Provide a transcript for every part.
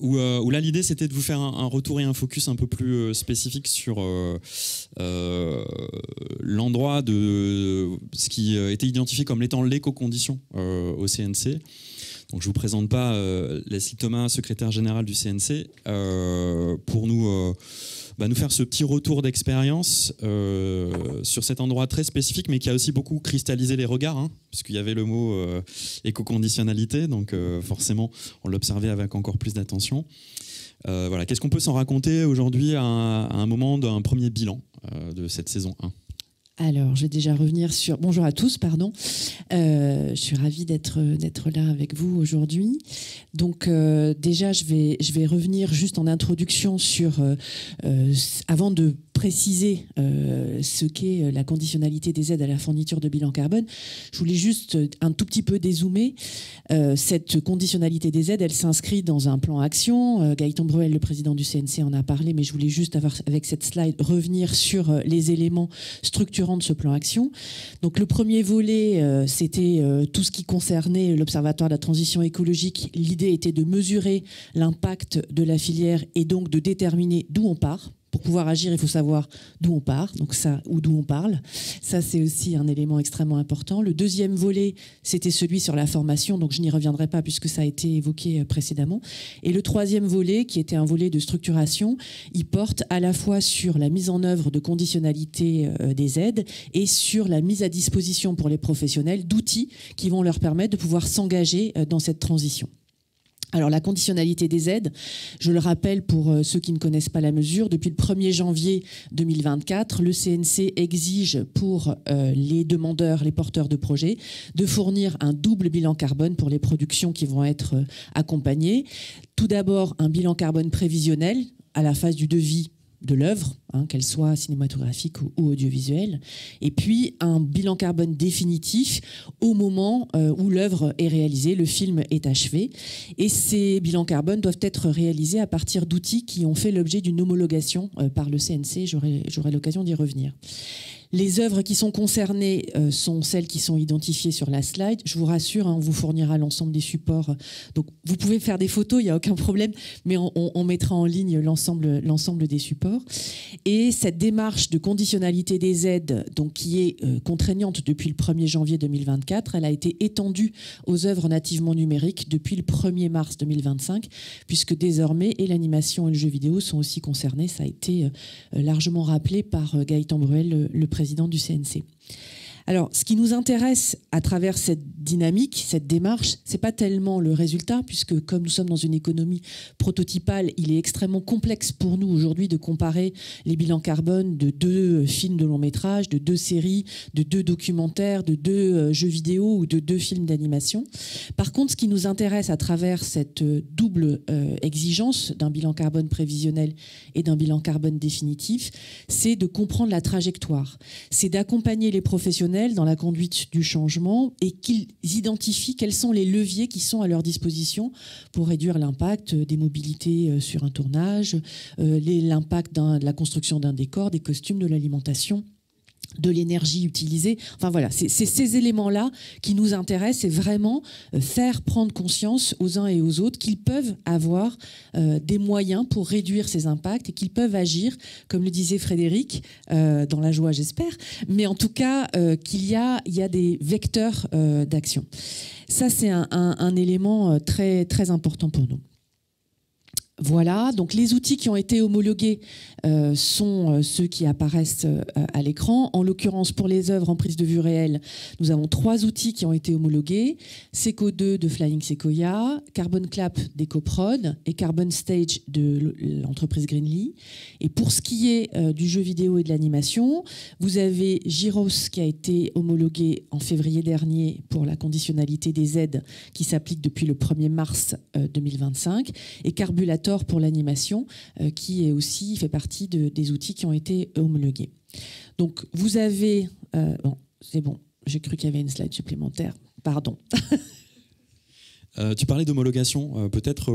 Où là l'idée c'était de vous faire un retour et un focus un peu plus spécifique sur l'endroit de ce qui était identifié comme l'étant l'éco-condition au CNC. Donc je vous présente pas Leslie Thomas, secrétaire générale du CNC, pour nous faire ce petit retour d'expérience sur cet endroit très spécifique, mais qui a aussi beaucoup cristallisé les regards, hein, puisqu'il y avait le mot éco-conditionnalité, donc forcément on l'observait avec encore plus d'attention. Voilà. Qu'est-ce qu'on peut s'en raconter aujourd'hui à un moment d'un premier bilan de cette saison 1 ? Alors, je vais déjà revenir sur... Bonjour à tous, pardon. Je suis ravie d'être là avec vous aujourd'hui. Donc, déjà, je vais revenir juste en introduction sur... avant de préciser ce qu'est la conditionnalité des aides à la fourniture de bilan carbone, je voulais juste un tout petit peu dézoomer. Cette conditionnalité des aides, elle s'inscrit dans un plan action. Gaëtan Bruel, le président du CNC, en a parlé, mais je voulais juste, avec cette slide, revenir sur les éléments structurants de ce plan action. Donc le premier volet, c'était tout ce qui concernait l'Observatoire de la transition écologique. L'idée était de mesurer l'impact de la filière et donc de déterminer d'où on part. Pour pouvoir agir, il faut savoir d'où on part, donc ça, ou d'où on parle. Ça, c'est aussi un élément extrêmement important. Le deuxième volet, c'était celui sur la formation, donc je n'y reviendrai pas puisque ça a été évoqué précédemment. Et le troisième volet, qui était un volet de structuration, il porte à la fois sur la mise en œuvre de conditionnalité des aides et sur la mise à disposition pour les professionnels d'outils qui vont leur permettre de pouvoir s'engager dans cette transition. Alors la conditionnalité des aides, je le rappelle pour ceux qui ne connaissent pas la mesure, depuis le 1er janvier 2024, le CNC exige pour les demandeurs, les porteurs de projets, de fournir un double bilan carbone pour les productions qui vont être accompagnées. Tout d'abord, un bilan carbone prévisionnel à la phase du devis de l'œuvre, qu'elle soit cinématographique ou audiovisuelle, et puis un bilan carbone définitif au moment où l'œuvre est réalisée, le film est achevé. Et ces bilans carbone doivent être réalisés à partir d'outils qui ont fait l'objet d'une homologation par le CNC, j'aurai l'occasion d'y revenir. Les œuvres qui sont concernées sont celles qui sont identifiées sur la slide. Je vous rassure, on vous fournira l'ensemble des supports. Donc, vous pouvez faire des photos, il n'y a aucun problème, mais on mettra en ligne l'ensemble des supports. Et cette démarche de conditionnalité des aides, donc, qui est contraignante depuis le 1er janvier 2024, elle a été étendue aux œuvres nativement numériques depuis le 1er mars 2025, puisque désormais, et l'animation et le jeu vidéo sont aussi concernés. Ça a été largement rappelé par Gaëtan Bruel, le président du CNC. Alors, ce qui nous intéresse à travers cette dynamique, cette démarche, c'est pas tellement le résultat, puisque comme nous sommes dans une économie prototypale, il est extrêmement complexe pour nous aujourd'hui de comparer les bilans carbone de 2 films de long métrage, de 2 séries, de 2 documentaires, de 2 jeux vidéo ou de 2 films d'animation. Par contre, ce qui nous intéresse à travers cette double exigence d'un bilan carbone prévisionnel et d'un bilan carbone définitif, c'est de comprendre la trajectoire. C'est d'accompagner les professionnels dans la conduite du changement et qu'ils identifient quels sont les leviers qui sont à leur disposition pour réduire l'impact des mobilités sur un tournage, l'impact de la construction d'un décor, des costumes, de l'alimentation, de l'énergie utilisée. Enfin voilà, c'est ces éléments-là qui nous intéressent, et vraiment faire prendre conscience aux uns et aux autres qu'ils peuvent avoir des moyens pour réduire ces impacts et qu'ils peuvent agir, comme le disait Frédéric, dans la joie j'espère, mais en tout cas qu'il y a des vecteurs d'action. Ça c'est un élément très, très important pour nous. Voilà, donc les outils qui ont été homologués sont ceux qui apparaissent à l'écran. En l'occurrence, pour les œuvres en prise de vue réelle, nous avons 3 outils qui ont été homologués. Seco 2 de Flying Sequoia, Carbon Clap d'EcoProd et Carbon Stage de l'entreprise Greenly. Et pour ce qui est du jeu vidéo et de l'animation, vous avez Gyros qui a été homologué en février dernier pour la conditionnalité des aides qui s'applique depuis le 1er mars 2025, et Carbulator pour l'animation, qui est aussi fait partie des outils qui ont été homologués. Donc vous avez... bon, c'est bon, j'ai cru qu'il y avait une slide supplémentaire. Pardon. Tu parlais d'homologation. Peut-être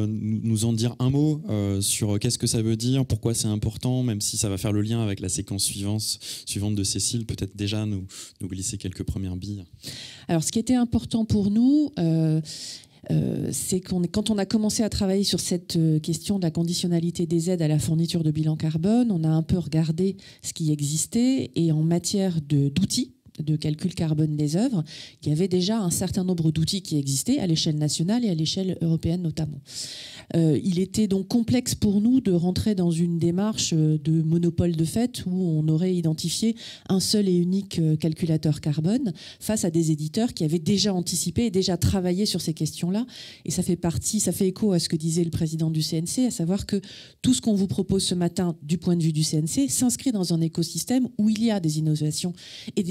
nous en dire un mot sur qu'est-ce que ça veut dire, pourquoi c'est important, même si ça va faire le lien avec la séquence suivante de Cécile. Peut-être déjà nous glisser quelques premières billes. Alors, ce qui était important pour nous... c'est quand on a commencé à travailler sur cette question de la conditionnalité des aides à la fourniture de bilan carbone, on a un peu regardé ce qui existait et en matière d'outils de calcul carbone des œuvres, il y avait déjà un certain nombre d'outils qui existaient à l'échelle nationale et à l'échelle européenne notamment. Il était donc complexe pour nous de rentrer dans une démarche de monopole de fait où on aurait identifié un seul et unique calculateur carbone face à des éditeurs qui avaient déjà anticipé et déjà travaillé sur ces questions-là. Et ça fait écho à ce que disait le président du CNC, à savoir que tout ce qu'on vous propose ce matin du point de vue du CNC s'inscrit dans un écosystème où il y a des innovations et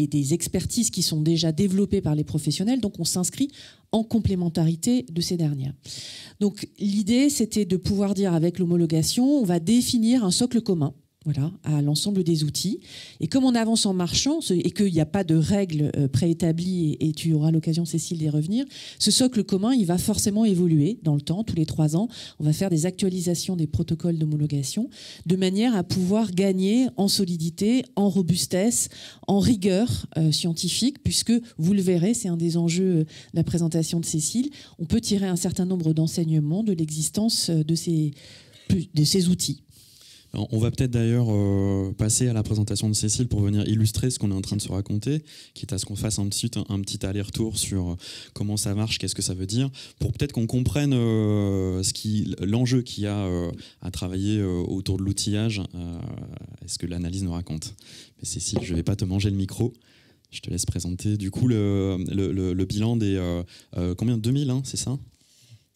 des expertises qui sont déjà développées par les professionnels. Donc on s'inscrit en complémentarité de ces dernières. Donc l'idée, c'était de pouvoir dire avec l'homologation, on va définir un socle commun, voilà, à l'ensemble des outils. Et comme on avance en marchant et qu'il n'y a pas de règles préétablies, et tu auras l'occasion, Cécile, d'y revenir, ce socle commun, il va forcément évoluer dans le temps, tous les 3 ans. On va faire des actualisations des protocoles d'homologation de manière à pouvoir gagner en solidité, en robustesse, en rigueur scientifique, puisque, vous le verrez, c'est un des enjeux de la présentation de Cécile, on peut tirer un certain nombre d'enseignements de l'existence de ces outils. On va peut-être d'ailleurs passer à la présentation de Cécile pour venir illustrer ce qu'on est en train de se raconter, quitte à ce qu'on fasse un petit aller-retour sur comment ça marche, qu'est-ce que ça veut dire, pour peut-être qu'on comprenne l'enjeu qu'il y a à travailler autour de l'outillage, est-ce que l'analyse nous raconte. Mais Cécile, je ne vais pas te manger le micro. Je te laisse présenter du coup le bilan des... combien? 2000, hein, c'est ça ?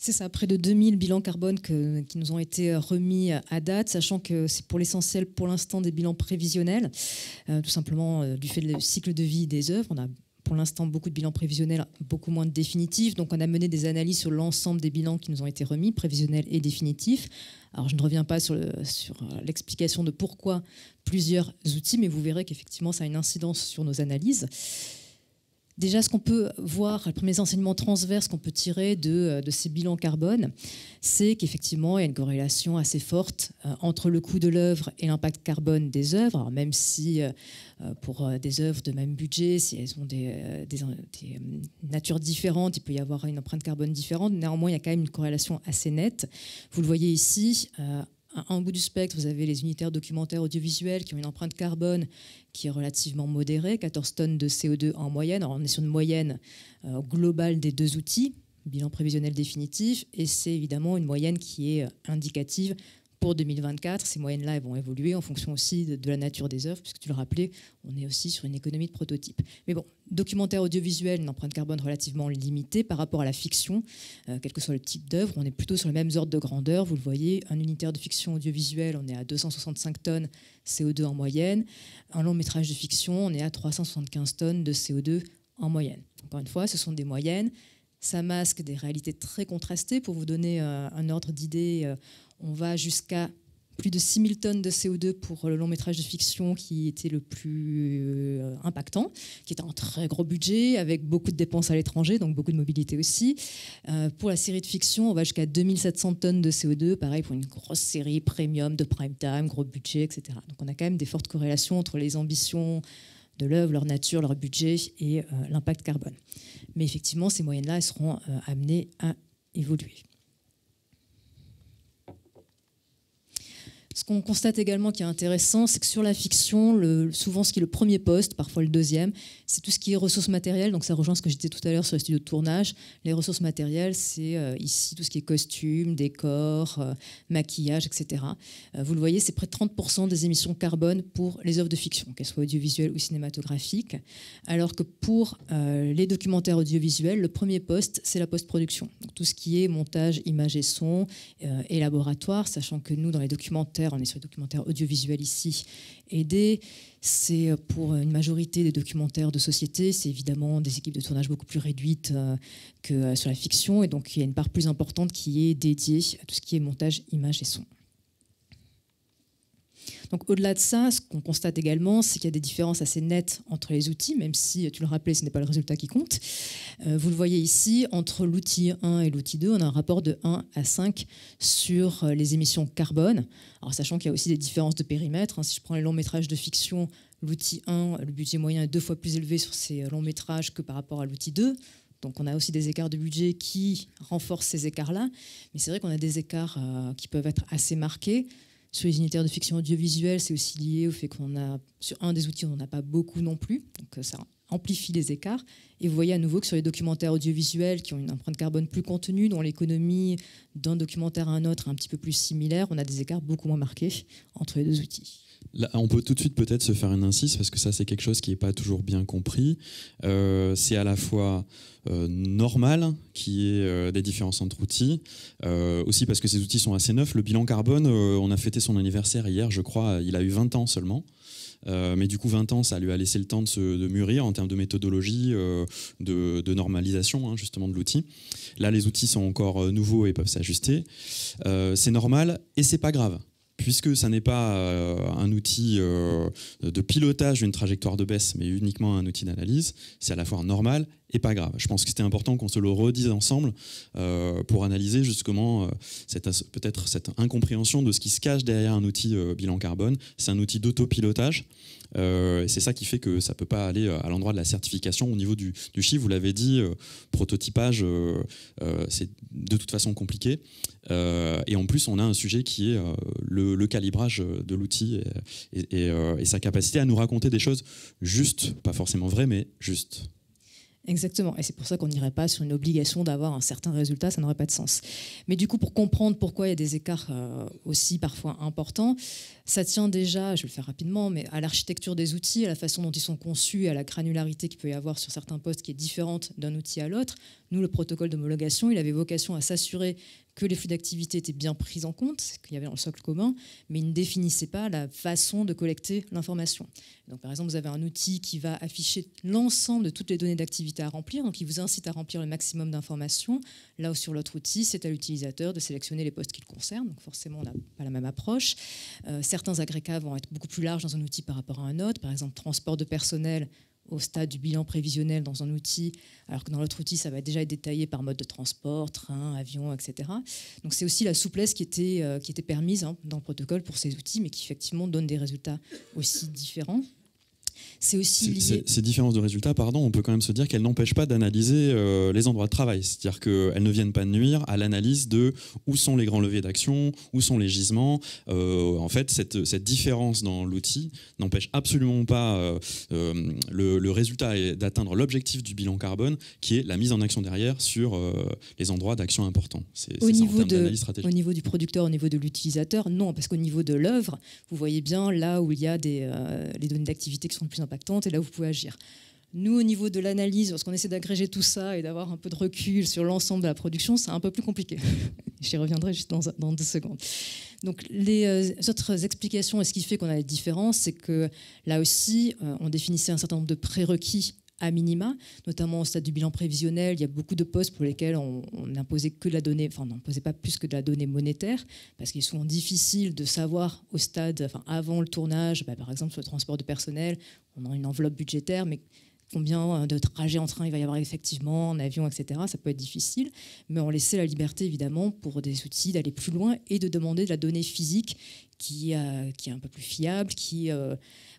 C'est ça, près de 2000 bilans carbone qui nous ont été remis à date, sachant que c'est pour l'essentiel, pour l'instant, des bilans prévisionnels, tout simplement du fait du cycle de vie des œuvres. On a pour l'instant beaucoup de bilans prévisionnels, beaucoup moins de définitifs. Donc on a mené des analyses sur l'ensemble des bilans qui nous ont été remis, prévisionnels et définitifs. Alors je ne reviens pas sur l'explication de pourquoi plusieurs outils, mais vous verrez qu'effectivement ça a une incidence sur nos analyses. Déjà, ce qu'on peut voir, les premiers enseignements transverses qu'on peut tirer de ces bilans carbone, c'est qu'effectivement, il y a une corrélation assez forte entre le coût de l'œuvre et l'impact carbone des œuvres. Alors, même si pour des œuvres de même budget, si elles ont des natures différentes, il peut y avoir une empreinte carbone différente. Néanmoins, il y a quand même une corrélation assez nette. Vous le voyez ici. À un bout du spectre, vous avez les unitaires documentaires audiovisuels qui ont une empreinte carbone qui est relativement modérée, 14 tonnes de CO2 en moyenne. Alors on est sur une moyenne globale des 2 outils, bilan prévisionnel définitif, et c'est évidemment une moyenne qui est indicative pour 2024. Ces moyennes-là, elles vont évoluer en fonction aussi de la nature des œuvres, puisque tu le rappelais, on est aussi sur une économie de prototype. Mais bon, documentaire audiovisuel, une empreinte carbone relativement limitée par rapport à la fiction, quel que soit le type d'œuvre, on est plutôt sur les mêmes ordres de grandeur. Vous le voyez, un unitaire de fiction audiovisuelle, on est à 265 tonnes CO2 en moyenne. Un long métrage de fiction, on est à 375 tonnes de CO2 en moyenne. Encore une fois, ce sont des moyennes. Ça masque des réalités très contrastées. Pour vous donner un ordre d'idée, on va jusqu'à plus de 6000 tonnes de CO2 pour le long métrage de fiction qui était le plus impactant, qui était un très gros budget avec beaucoup de dépenses à l'étranger, donc beaucoup de mobilité aussi. Pour la série de fiction, on va jusqu'à 2700 tonnes de CO2, pareil pour une grosse série premium de prime time, gros budget, etc. Donc on a quand même des fortes corrélations entre les ambitions de l'œuvre, leur nature, leur budget et l'impact carbone. Mais effectivement, ces moyennes-là, elles seront amenées à évoluer. Ce qu'on constate également qui est intéressant, c'est que sur la fiction, souvent ce qui est le premier poste, parfois le deuxième, c'est tout ce qui est ressources matérielles. Donc ça rejoint ce que je disais tout à l'heure sur les studios de tournage. Les ressources matérielles, c'est ici tout ce qui est costumes, décors, maquillage, etc. Vous le voyez, c'est près de 30% des émissions carbone pour les œuvres de fiction, qu'elles soient audiovisuelles ou cinématographiques. Alors que pour les documentaires audiovisuels, le premier poste, c'est la post-production. Donc tout ce qui est montage, image et son, et laboratoire, sachant que nous, dans les documentaires, on est sur les documentaires audiovisuels ici, aidés. C'est pour une majorité des documentaires de société, c'est évidemment des équipes de tournage beaucoup plus réduites que sur la fiction, et donc il y a une part plus importante qui est dédiée à tout ce qui est montage, image et son. Donc au-delà de ça, ce qu'on constate également, c'est qu'il y a des différences assez nettes entre les outils, même si, tu le rappelais, ce n'est pas le résultat qui compte. Vous le voyez ici, entre l'outil 1 et l'outil 2, on a un rapport de 1 à 5 sur les émissions carbone. Alors sachant qu'il y a aussi des différences de périmètre. Si je prends les longs métrages de fiction, l'outil 1, le budget moyen est 2 fois plus élevé sur ces longs métrages que par rapport à l'outil 2. Donc on a aussi des écarts de budget qui renforcent ces écarts-là. Mais c'est vrai qu'on a des écarts qui peuvent être assez marqués. Sur les unitaires de fiction audiovisuelle, c'est aussi lié au fait qu'on a, sur un des outils, on n'en a pas beaucoup non plus. Donc ça amplifie les écarts. Et vous voyez à nouveau que sur les documentaires audiovisuels qui ont une empreinte carbone plus contenue, dont l'économie d'un documentaire à un autre est un petit peu plus similaire, on a des écarts beaucoup moins marqués entre les deux outils. Là, on peut tout de suite peut-être se faire une incise parce que ça c'est quelque chose qui n'est pas toujours bien compris. C'est à la fois normal qu'il y ait des différences entre outils, aussi parce que ces outils sont assez neufs. Le bilan carbone, on a fêté son anniversaire hier, je crois, il a eu 20 ans seulement. Mais du coup 20 ans ça lui a laissé le temps de mûrir en termes de méthodologie, de normalisation justement de l'outil. Là les outils sont encore nouveaux et peuvent s'ajuster. C'est normal et c'est pas grave, puisque ça n'est pas un outil de pilotage d'une trajectoire de baisse, mais uniquement un outil d'analyse. C'est à la fois normal et pas grave. Je pense que c'était important qu'on se le redise ensemble pour analyser justement peut-être cette incompréhension de ce qui se cache derrière un outil bilan carbone. C'est un outil d'autopilotage. Et c'est ça qui fait que ça ne peut pas aller à l'endroit de la certification. Au niveau du chiffre, vous l'avez dit, prototypage, c'est de toute façon compliqué. Et en plus, on a un sujet qui est le calibrage de l'outil et sa capacité à nous raconter des choses justes, pas forcément vraies, mais justes. Exactement, et c'est pour ça qu'on n'irait pas sur une obligation d'avoir un certain résultat, ça n'aurait pas de sens. Mais du coup, pour comprendre pourquoi il y a des écarts aussi parfois importants, ça tient déjà, je vais le faire rapidement, mais à l'architecture des outils, à la façon dont ils sont conçus, à la granularité qu'il peut y avoir sur certains postes qui est différente d'un outil à l'autre. Nous, le protocole d'homologation, il avait vocation à s'assurer que les flux d'activité étaient bien pris en compte, qu'il y avait dans le socle commun, mais il ne définissait pas la façon de collecter l'information. Donc, par exemple, vous avez un outil qui va afficher l'ensemble de toutes les données d'activité à remplir, donc il vous incite à remplir le maximum d'informations. Là où sur l'autre outil, c'est à l'utilisateur de sélectionner les postes qui le concernent, donc forcément, on n'a pas la même approche. Certains agrégats vont être beaucoup plus larges dans un outil par rapport à un autre, par exemple, transport de personnel au stade du bilan prévisionnel dans un outil, alors que dans l'autre outil, ça va déjà être détaillé par mode de transport, train, avion, etc. Donc c'est aussi la souplesse qui était permise dans le protocole pour ces outils, mais qui effectivement donne des résultats aussi différents. C'est aussi lié... Ces différences de résultats, on peut quand même se dire qu'elles n'empêchent pas d'analyser les endroits de travail. C'est-à-dire qu'elles ne viennent pas nuire à l'analyse de où sont les grands leviers d'action, où sont les gisements. En fait, cette différence dans l'outil n'empêche absolument pas le résultat d'atteindre l'objectif du bilan carbone, qui est la mise en action derrière sur les endroits d'action importants. C'est au, ça, niveau en termes d'analyse stratégique. Au niveau du producteur, au niveau de l'utilisateur, non, parce qu'au niveau de l'œuvre, vous voyez bien là où il y a les données d'activité qui sont le plus impactantes et là où vous pouvez agir. Nous, au niveau de l'analyse, lorsqu'on essaie d'agréger tout ça et d'avoir un peu de recul sur l'ensemble de la production, c'est un peu plus compliqué. J'y reviendrai juste dans 2 secondes. Donc, les autres explications et ce qui fait qu'on a les différences, c'est que là aussi, on définissait un certain nombre de prérequis à minima, notamment au stade du bilan prévisionnel. Il y a beaucoup de postes pour lesquels on n'imposait que de la donnée, enfin on n'imposait pas plus que de la donnée monétaire, parce qu'il est souvent difficile de savoir au stade, avant le tournage, par exemple sur le transport de personnel, on a une enveloppe budgétaire, mais combien de trajets en train il va y avoir effectivement, en avion, etc. Ça peut être difficile, mais on laissait la liberté évidemment pour des outils d'aller plus loin et de demander de la donnée physique qui est un peu plus fiable, qui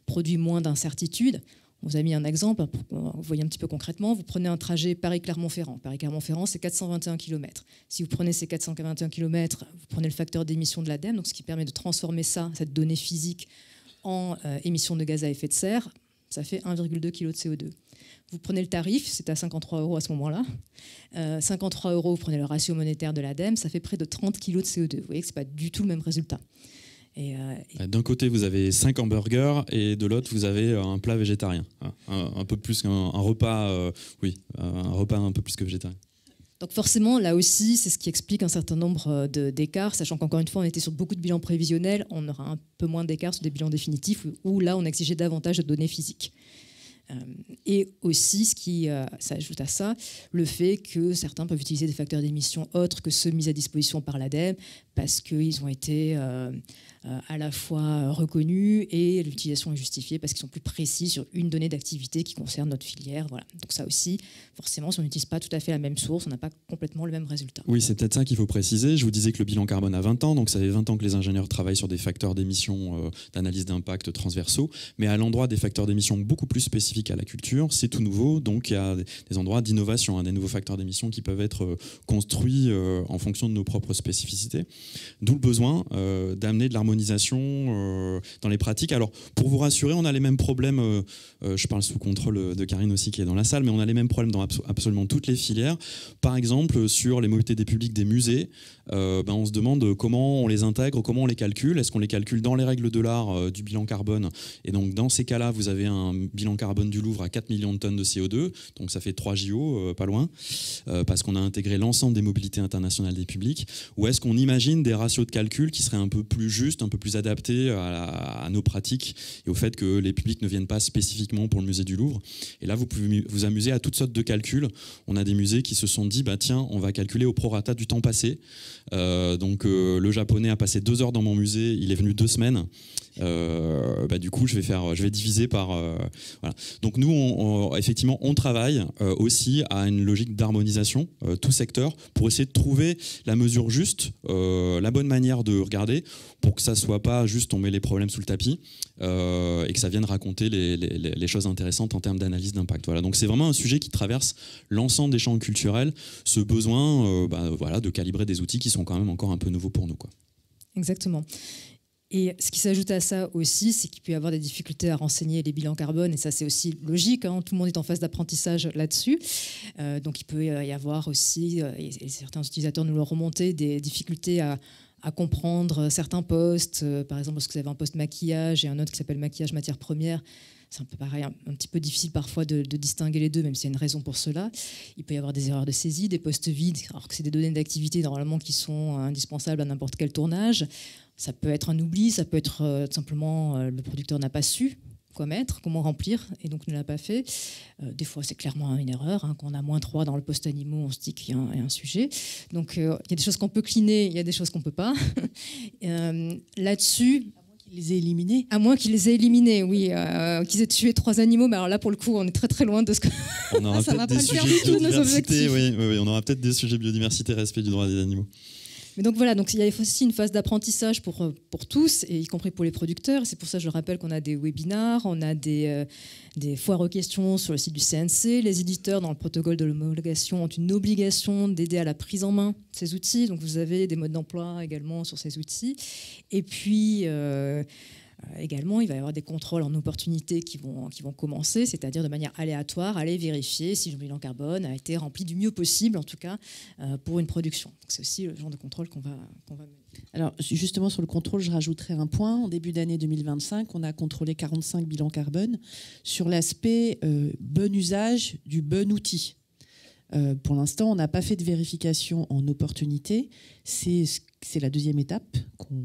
produit moins d'incertitudes. On vous a mis un exemple, pour que vous voyez un petit peu concrètement. Vous prenez un trajet Paris-Clermont-Ferrand. Paris-Clermont-Ferrand, c'est 421 km. Si vous prenez ces 421 km, vous prenez le facteur d'émission de l'ADEME, donc ce qui permet de transformer cette donnée physique, en émissions de gaz à effet de serre, ça fait 1,2 kg de CO2. Vous prenez le tarif, c'est à 53 € à ce moment-là. 53 €, vous prenez le ratio monétaire de l'ADEME, ça fait près de 30 kg de CO2. Vous voyez que ce n'est pas du tout le même résultat. D'un côté, vous avez 5 hamburgers et de l'autre, vous avez un plat végétarien. Un peu plus qu'un repas, un repas un peu plus que végétarien. Donc forcément, là aussi, c'est ce qui explique un certain nombre d'écarts, sachant qu'encore une fois, on était sur beaucoup de bilans prévisionnels, on aura un peu moins d'écarts sur des bilans définitifs, où là, on exigeait davantage de données physiques. Et aussi, ce qui s'ajoute à ça, le fait que certains peuvent utiliser des facteurs d'émission autres que ceux mis à disposition par l'ADEME, parce qu'ils ont été à la fois reconnus et l'utilisation est justifiée parce qu'ils sont plus précis sur une donnée d'activité qui concerne notre filière. Voilà. Donc ça aussi, forcément, si on n'utilise pas tout à fait la même source, on n'a pas complètement le même résultat. Oui, c'est peut-être ça qu'il faut préciser. Je vous disais que le bilan carbone a 20 ans, donc ça fait 20 ans que les ingénieurs travaillent sur des facteurs d'émission, d'analyse d'impact transversaux, mais à l'endroit des facteurs d'émission beaucoup plus spécifiques à la culture, c'est tout nouveau, donc il y a des endroits d'innovation, hein, des nouveaux facteurs d'émission qui peuvent être construits en fonction de nos propres spécificités. D'où le besoin d'amener de l'harmonisation dans les pratiques. Alors, pour vous rassurer, on a les mêmes problèmes, je parle sous contrôle de Karine aussi qui est dans la salle, mais on a les mêmes problèmes dans absolument toutes les filières. Par exemple, sur les mobilités des publics des musées, on se demande comment on les intègre, comment on les calcule. Est-ce qu'on les calcule dans les règles de l'art du bilan carbone? Et donc, dans ces cas-là, vous avez un bilan carbone du Louvre à 4 millions de tonnes de CO2, donc ça fait 3 JO, pas loin, parce qu'on a intégré l'ensemble des mobilités internationales des publics. Ou est-ce qu'on imagine des ratios de calcul qui seraient un peu plus justes, un peu plus adaptés à nos pratiques et au fait que les publics ne viennent pas spécifiquement pour le musée du Louvre? Et là, vous pouvez vous amuser à toutes sortes de calculs. On a des musées qui se sont dit, tiens, on va calculer au prorata du temps passé. Le japonais a passé 2 heures dans mon musée, il est venu 2 semaines. Du coup, je vais diviser par... voilà. Donc nous, effectivement, on travaille aussi à une logique d'harmonisation, tout secteur, pour essayer de trouver la mesure juste, la bonne manière de regarder, pour que ça soit pas juste on met les problèmes sous le tapis et que ça vienne raconter les choses intéressantes en termes d'analyse d'impact. Voilà. Donc c'est vraiment un sujet qui traverse l'ensemble des champs culturels, ce besoin de calibrer des outils qui sont quand même encore un peu nouveaux pour nous, quoi. Exactement. Et ce qui s'ajoute à ça aussi, c'est qu'il peut y avoir des difficultés à renseigner les bilans carbone, et ça c'est aussi logique, hein, tout le monde est en phase d'apprentissage là-dessus. Donc il peut y avoir aussi, et certains utilisateurs nous l'ont remonté, des difficultés à comprendre certains postes. Par exemple, lorsque vous avez un poste maquillage et un autre qui s'appelle maquillage matière première, c'est un peu pareil, un petit peu difficile parfois de distinguer les deux, même s'il y a une raison pour cela. Il peut y avoir des erreurs de saisie, des postes vides, alors que c'est des données d'activité normalement qui sont indispensables à n'importe quel tournage. Ça peut être un oubli, ça peut être tout simplement le producteur n'a pas su quoi mettre, comment remplir, et donc ne l'a pas fait. Des fois, c'est clairement une erreur. Hein. Quand on a -3 dans le poste animaux, on se dit qu'il y a un sujet. Donc, il y a des choses qu'on peut cleaner, il y a des choses qu'on ne peut pas. Là-dessus... Les ait éliminés. À moins qu'ils les aient éliminés, oui. Qu'ils aient tué 3 animaux, mais alors là, pour le coup, on est très très loin de ce que... On aura peut-être des sujets biodiversité, oui, on aura peut-être des sujets biodiversité, respect du droit des animaux. Mais donc voilà, donc il y a aussi une phase d'apprentissage pour tous, et y compris pour les producteurs. C'est pour ça que je rappelle qu'on a des webinars, on a des foires aux questions sur le site du CNC. Les éditeurs, dans le protocole de l'homologation, ont une obligation d'aider à la prise en main de ces outils. Donc vous avez des modes d'emploi également sur ces outils. Et puis... également, il va y avoir des contrôles en opportunité qui vont commencer, c'est-à-dire de manière aléatoire, aller vérifier si le bilan carbone a été rempli du mieux possible, en tout cas, pour une production. Donc c'est aussi le genre de contrôle qu'on va mener. Alors, justement, sur le contrôle, je rajouterai un point. En début d'année 2025, on a contrôlé 45 bilans carbone sur l'aspect bon usage du bon outil. Pour l'instant, on n'a pas fait de vérification en opportunité. C'est la deuxième étape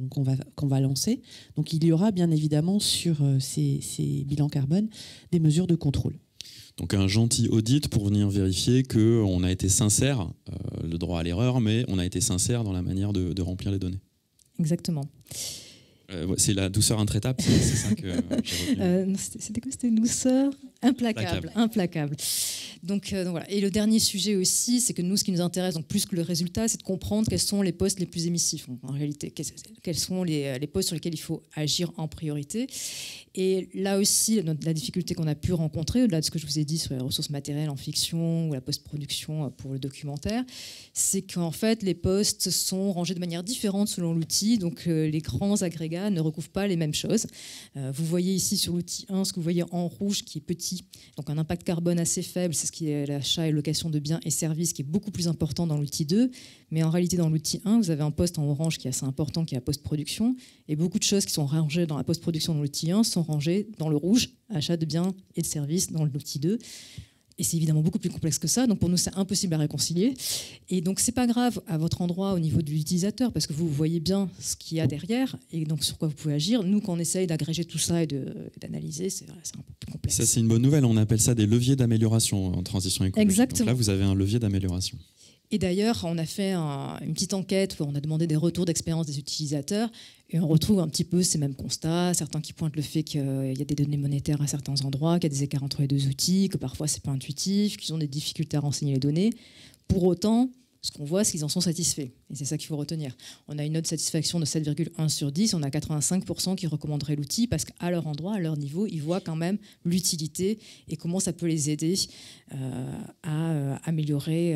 qu'on va lancer. Donc, il y aura bien évidemment sur ces bilans carbone des mesures de contrôle. Donc un gentil audit pour venir vérifier qu'on a été sincère, le droit à l'erreur, mais on a été sincère dans la manière de remplir les données. Exactement. C'est la douceur intraitable, c'est ça que j'ai retenu. C'était quoi? C'était douceur implacable. Donc voilà. Et le dernier sujet aussi, c'est que nous, ce qui nous intéresse, donc plus que le résultat, c'est de comprendre quels sont les postes les plus émissifs. En réalité, quels sont les postes sur lesquels il faut agir en priorité. Et là aussi, la difficulté qu'on a pu rencontrer, au-delà de ce que je vous ai dit sur les ressources matérielles en fiction ou la post-production pour le documentaire, c'est qu'en fait, les postes sont rangés de manière différente selon l'outil. Donc les grands agrégats ne recouvrent pas les mêmes choses. Vous voyez ici sur l'outil 1 ce que vous voyez en rouge qui est petit, donc un impact carbone assez faible, c'est ce qui est l'achat et location de biens et services qui est beaucoup plus important dans l'outil 2. Mais en réalité, dans l'outil 1, vous avez un poste en orange qui est assez important, qui est la post-production. Et beaucoup de choses qui sont rangées dans la post-production dans l'outil 1 sont rangées dans le rouge, achat de biens et de services dans l'outil 2. Et c'est évidemment beaucoup plus complexe que ça. Donc pour nous, c'est impossible à réconcilier. Et donc c'est pas grave à votre endroit au niveau de l'utilisateur parce que vous voyez bien ce qu'il y a derrière et donc sur quoi vous pouvez agir. Nous, quand on essaye d'agréger tout ça et d'analyser, c'est un peu plus complexe. Ça, c'est une bonne nouvelle. On appelle ça des leviers d'amélioration en transition écologique. Exactement. Donc là, vous avez un levier d'amélioration. Et d'ailleurs, on a fait une petite enquête où on a demandé des retours d'expérience des utilisateurs et on retrouve un petit peu ces mêmes constats. Certains qui pointent le fait qu'il y a des données monétaires à certains endroits, qu'il y a des écarts entre les deux outils, que parfois c'est pas intuitif, qu'ils ont des difficultés à renseigner les données. Pour autant, ce qu'on voit, c'est qu'ils en sont satisfaits. Et c'est ça qu'il faut retenir. On a une note de satisfaction de 7,1 sur 10. On a 85% qui recommanderaient l'outil parce qu'à leur endroit, à leur niveau, ils voient quand même l'utilité et comment ça peut les aider à améliorer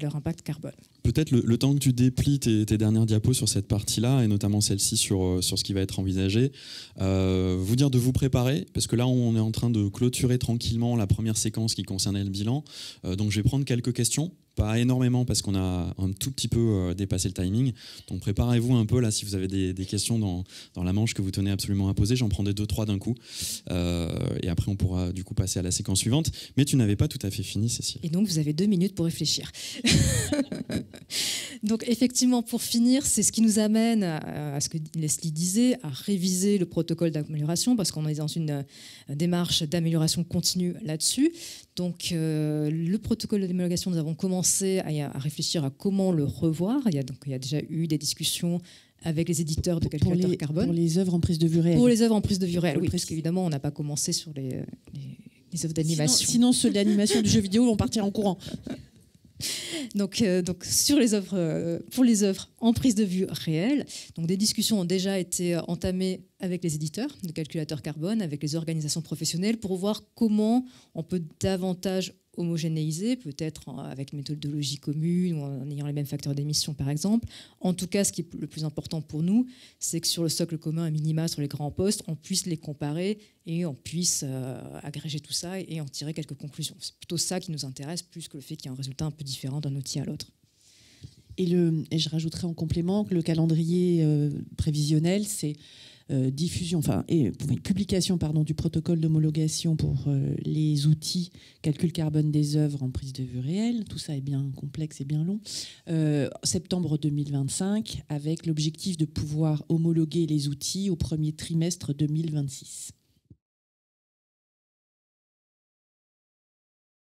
leur impact carbone. Peut-être le temps que tu déplies tes dernières diapos sur cette partie-là, et notamment celle-ci sur ce qui va être envisagé, vous dire de vous préparer, parce que là, on est en train de clôturer tranquillement la première séquence qui concernait le bilan. Donc, je vais prendre quelques questions. Pas énormément parce qu'on a un tout petit peu dépassé le timing. Donc préparez-vous un peu là si vous avez des questions dans la manche que vous tenez absolument à poser. J'en prendrai 2-3 d'un coup. Et après on pourra du coup passer à la séquence suivante. Mais tu n'avais pas tout à fait fini, Cécile. Et donc vous avez 2 minutes pour réfléchir. Donc effectivement, pour finir, c'est ce qui nous amène à ce que Leslie disait, à réviser le protocole d'amélioration parce qu'on est dans une démarche d'amélioration continue là-dessus. Donc le protocole d'homologation, nous avons commencé à réfléchir à comment le revoir. Il y a déjà eu des discussions avec les éditeurs de calculateurs carbone. Pour les œuvres en prise de vue réelle. Pour les œuvres en prise de vue réelle, oui, parce qu'évidemment, on n'a pas commencé sur les œuvres d'animation. Sinon ceux d'animation du jeu vidéo vont partir en courant. Donc sur les œuvres, pour les œuvres en prise de vue réelle, donc des discussions ont déjà été entamées avec les éditeurs de calculateurs carbone, avec les organisations professionnelles, pour voir comment on peut davantage homogénéiser, peut-être avec une méthodologie commune ou en ayant les mêmes facteurs d'émission par exemple. En tout cas, ce qui est le plus important pour nous, c'est que sur le socle commun, à minima, sur les grands postes, on puisse les comparer et on puisse agréger tout ça et en tirer quelques conclusions. C'est plutôt ça qui nous intéresse, plus que le fait qu'il y ait un résultat un peu différent d'un outil à l'autre. Et je rajouterai en complément que le calendrier prévisionnel, c'est publication du protocole d'homologation pour les outils calcul carbone des œuvres en prise de vue réelle. Tout ça est bien complexe et bien long. Septembre 2025, avec l'objectif de pouvoir homologuer les outils au premier trimestre 2026.